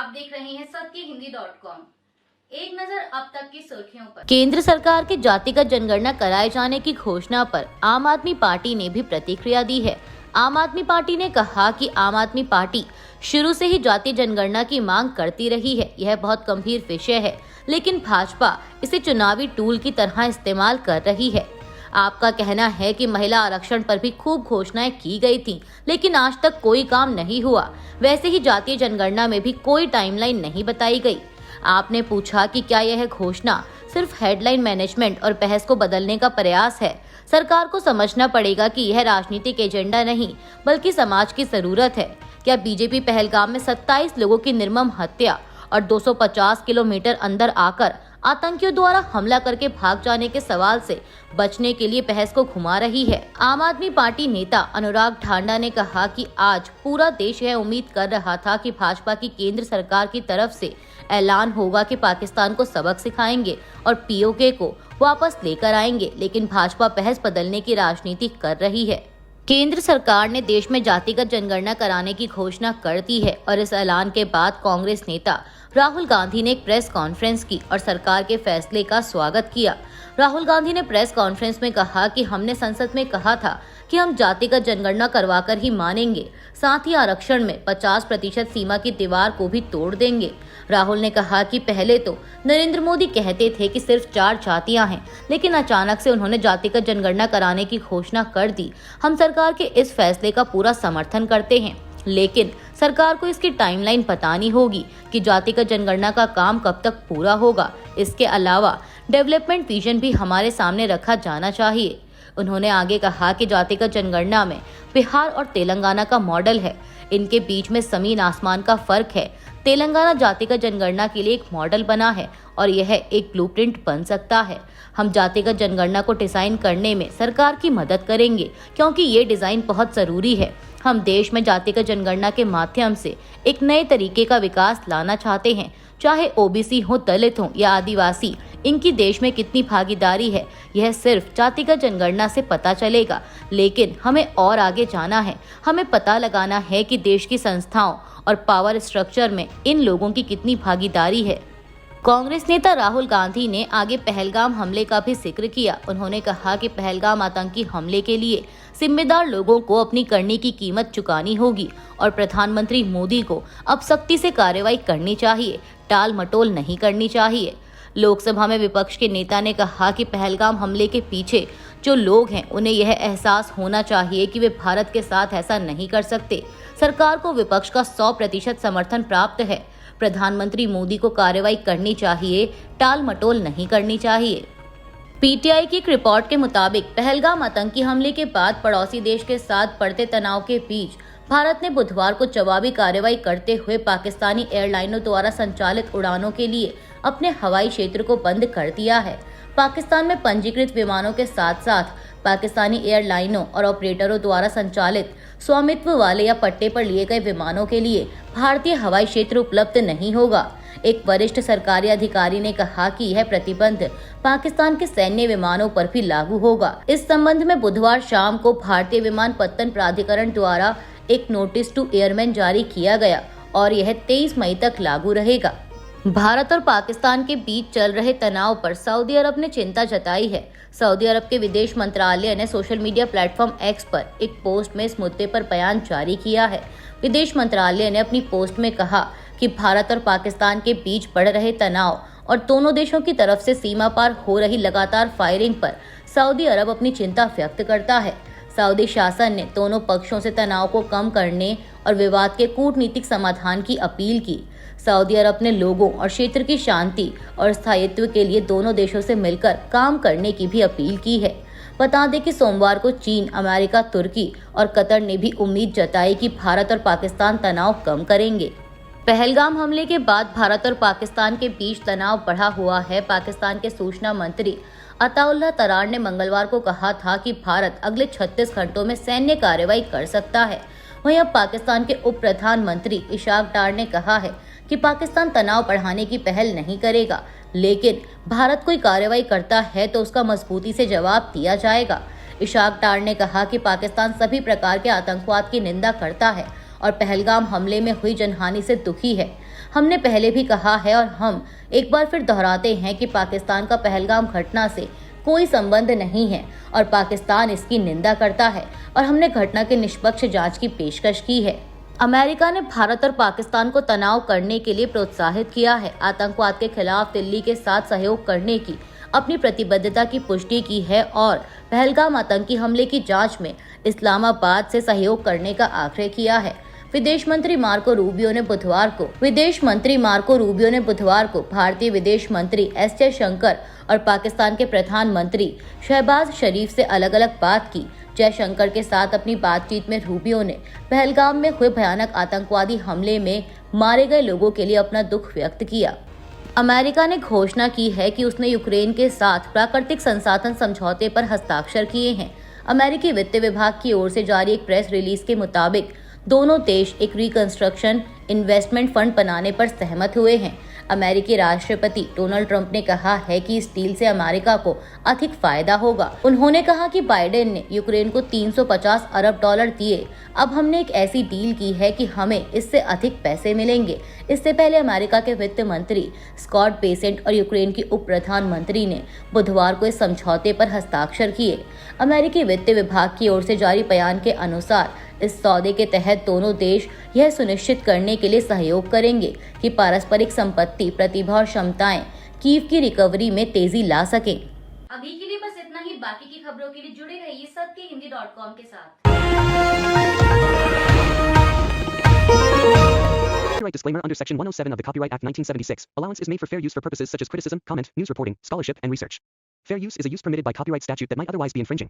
आप देख रहे हैं सत्यहिंदी.com। एक नजर अब तक की सुर्खियों पर। केंद्र सरकार के जातिगत जनगणना कराए जाने की घोषणा पर आम आदमी पार्टी ने भी प्रतिक्रिया दी है। आम आदमी पार्टी ने कहा कि आम आदमी पार्टी शुरू से ही जाति जनगणना की मांग करती रही है। यह बहुत गंभीर विषय है, लेकिन भाजपा इसे चुनावी टूल की तरह इस्तेमाल कर रही है। आपका कहना है कि महिला आरक्षण पर भी खूब घोषणाएं की गई थीं, लेकिन आज तक कोई काम नहीं हुआ। वैसे ही जातीय जनगणना में भी कोई टाइमलाइन नहीं बताई गई। आपने पूछा कि क्या यह घोषणा सिर्फ हेडलाइन मैनेजमेंट और बहस को बदलने का प्रयास है। सरकार को समझना पड़ेगा कि यह राजनीतिक एजेंडा नहीं, बल्कि समाज की जरूरत है। क्या बीजेपी पहलगाम में 27 लोगों की निर्मम हत्या और 250 किलोमीटर अंदर आकर आतंकियों द्वारा हमला करके भाग जाने के सवाल से बचने के लिए बहस को घुमा रही है? आम आदमी पार्टी नेता अनुराग ठांडा ने कहा कि आज पूरा देश यह उम्मीद कर रहा था कि भाजपा की केंद्र सरकार की तरफ से ऐलान होगा कि पाकिस्तान को सबक सिखाएंगे और पीओके को वापस लेकर आएंगे, लेकिन भाजपा बहस बदलने की राजनीति कर रही है। केंद्र सरकार ने देश में जातिगत जनगणना कराने की घोषणा कर दी है और इस ऐलान के बाद कांग्रेस नेता राहुल गांधी ने एक प्रेस कॉन्फ्रेंस की और सरकार के फैसले का स्वागत किया। राहुल गांधी ने प्रेस कॉन्फ्रेंस में कहा कि हमने संसद में कहा था कि हम जातिगत जनगणना करवाकर ही मानेंगे, साथ ही आरक्षण में 50% सीमा की दीवार को भी तोड़ देंगे। राहुल ने कहा कि पहले तो नरेंद्र मोदी कहते थे कि सिर्फ 4 जातियां हैं, लेकिन अचानक से उन्होंने जातिगत जनगणना कराने की घोषणा कर दी। हम सरकार के इस फैसले का पूरा समर्थन करते हैं, लेकिन सरकार को इसकी टाइमलाइन बतानी होगी कि जातिगत जनगणना का काम कब तक पूरा होगा। इसके अलावा डेवलपमेंट विजन भी हमारे सामने रखा जाना चाहिए। उन्होंने आगे कहा कि जातिगत जनगणना में बिहार और तेलंगाना का मॉडल है, इनके बीच में जमीन आसमान का फर्क है। तेलंगाना जातिगत जनगणना के लिए एक मॉडल बना है और यह एक ब्लूप्रिंट बन सकता है। हम जातिगत जनगणना को डिजाइन करने में सरकार की मदद करेंगे, क्योंकि ये डिजाइन बहुत जरूरी है। हम देश में जातिगत जनगणना के माध्यम से एक नए तरीके का विकास लाना चाहते हैं। चाहे ओबीसी हो, दलित हो या आदिवासी, इनकी देश में कितनी भागीदारी है यह सिर्फ जातिगत जनगणना से पता चलेगा। लेकिन हमें और आगे जाना है। हमें पता लगाना है कि देश की संस्थाओं और पावर स्ट्रक्चर में इन लोगों की कितनी भागीदारी है। कांग्रेस नेता राहुल गांधी ने आगे पहलगाम हमले का भी जिक्र किया। उन्होंने कहा कि पहलगाम आतंकी हमले के लिए जिम्मेदार लोगों को अपनी करनी की कीमत चुकानी होगी और प्रधानमंत्री मोदी को अब सख्ती से कार्रवाई करनी चाहिए, टाल मटोल नहीं करनी चाहिए। लोकसभा में विपक्ष के नेता ने कहा कि पहलगाम हमले के पीछे जो लोग हैं उन्हें यह एहसास होना चाहिए कि वे भारत के साथ ऐसा नहीं कर सकते। सरकार को विपक्ष का 100% समर्थन प्राप्त है। प्रधानमंत्री मोदी को कार्रवाई करनी चाहिए, टाल मटोल नहीं करनी चाहिए। पीटीआई की एक रिपोर्ट के मुताबिक पहलगाम आतंकी हमले के बाद पड़ोसी देश के साथ बढ़ते तनाव के बीच भारत ने बुधवार को जवाबी कार्रवाई करते हुए पाकिस्तानी एयरलाइनों द्वारा संचालित उड़ानों के लिए अपने हवाई क्षेत्र को बंद कर दिया है। पाकिस्तान में पंजीकृत विमानों के साथ साथ पाकिस्तानी एयरलाइनों और ऑपरेटरों द्वारा संचालित स्वामित्व वाले या पट्टे पर लिए गए विमानों के लिए भारतीय हवाई क्षेत्र उपलब्ध नहीं होगा। एक वरिष्ठ सरकारी अधिकारी ने कहा कि यह प्रतिबंध पाकिस्तान के सैन्य विमानों पर भी लागू होगा। इस संबंध में बुधवार शाम को भारतीय विमानपत्तन प्राधिकरण द्वारा एक नोटिस टू एयरमैन जारी किया गया और यह 23 मई तक लागू रहेगा। भारत और पाकिस्तान के बीच चल रहे तनाव पर सऊदी अरब ने चिंता जताई है। सऊदी अरब के विदेश मंत्रालय ने सोशल मीडिया प्लेटफॉर्म एक्स पर एक पोस्ट में इस मुद्दे पर बयान जारी किया है। विदेश मंत्रालय ने अपनी पोस्ट में कहा कि भारत और पाकिस्तान के बीच बढ़ रहे तनाव और दोनों देशों की तरफ से सीमा पार हो रही लगातार फायरिंग पर सऊदी अरब अपनी चिंता व्यक्त करता है। सऊदी शासन ने दोनों पक्षों से तनाव को कम करने और विवाद के कूटनीतिक समाधान की अपील की। सऊदी अरब ने लोगों और क्षेत्र की शांति और स्थायित्व के लिए दोनों देशों से मिलकर काम करने की भी अपील की है। बता दें कि सोमवार को चीन, अमेरिका, तुर्की और कतर ने भी उम्मीद जताई कि भारत और पाकिस्तान तनाव कम करेंगे। पहलगाम हमले के बाद भारत और पाकिस्तान के बीच तनाव बढ़ा हुआ है। पाकिस्तान के सूचना मंत्री अताउल्लाह तरार ने मंगलवार को कहा था कि भारत अगले 36 घंटों में सैन्य कार्रवाई कर सकता है। वहीं अब पाकिस्तान के उप प्रधानमंत्री इशाक डार ने कहा है कि पाकिस्तान तनाव बढ़ाने की पहल नहीं करेगा, लेकिन भारत कोई कार्रवाई करता है तो उसका मजबूती से जवाब दिया जाएगा। इशाक डार ने कहा कि पाकिस्तान सभी प्रकार के आतंकवाद की निंदा करता है और पहलगाम हमले में हुई जनहानि से दुखी है। हमने पहले भी कहा है और हम एक बार फिर दोहराते हैं कि पाकिस्तान का पहलगाम घटना से कोई संबंध नहीं है और पाकिस्तान इसकी निंदा करता है और हमने घटना की निष्पक्ष जांच की पेशकश की है। अमेरिका ने भारत और पाकिस्तान को तनाव करने के लिए प्रोत्साहित किया है, आतंकवाद के खिलाफ दिल्ली के साथ सहयोग करने की अपनी प्रतिबद्धता की पुष्टि की है और पहलगाम आतंकी हमले की जांच में इस्लामाबाद से सहयोग करने का आग्रह किया है। विदेश मंत्री मार्को रूबियो ने बुधवार को भारतीय विदेश मंत्री एस जयशंकर और पाकिस्तान के प्रधानमंत्री शहबाज शरीफ से अलग अलग बात की। जयशंकर के साथ अपनी बातचीत में रूबियो ने पहलगाम में हुए भयानक आतंकवादी हमले में मारे गए लोगों के लिए अपना दुख व्यक्त किया। अमेरिका ने घोषणा की है कि उसने यूक्रेन के साथ प्राकृतिक संसाधन समझौते पर हस्ताक्षर किए हैं। अमेरिकी वित्त विभाग की ओर से जारी एक प्रेस रिलीज के मुताबिक दोनों देश एक रिकंस्ट्रक्शन इन्वेस्टमेंट फंड बनाने पर सहमत हुए हैं। अमेरिकी राष्ट्रपति डोनाल्ड ट्रंप ने कहा है कि इस डील से अमेरिका को अधिक फायदा होगा। उन्होंने कहा कि बाइडेन ने यूक्रेन को 350 अरब डॉलर दिए। अब हमने एक ऐसी डील की है कि हमें इससे अधिक पैसे मिलेंगे। इससे पहले अमेरिका के वित्त मंत्री स्कॉट बेसेंट और यूक्रेन की उप प्रधानमंत्री ने बुधवार को इस समझौते पर हस्ताक्षर किए। अमेरिकी वित्त विभाग की ओर से जारी बयान के अनुसार इस सौदे के तहत दोनों देश यह सुनिश्चित करने के लिए सहयोग करेंगे कि पारस्परिक संपत्ति, प्रतिभा और क्षमताएं कीव की रिकवरी में तेजी ला सकें। अभी के लिए बस इतना ही। बाकी की खबरों के लिए जुड़े रहिए सत्यहिंदी.com के साथ। Copyright disclaimer under Section 107 of the Copyright Act 1976. Allowance is made for fair use for purposes such as criticism, comment, news reporting, scholarship, and research. Fair use is a use permitted by copyright statute that might otherwise be infringing.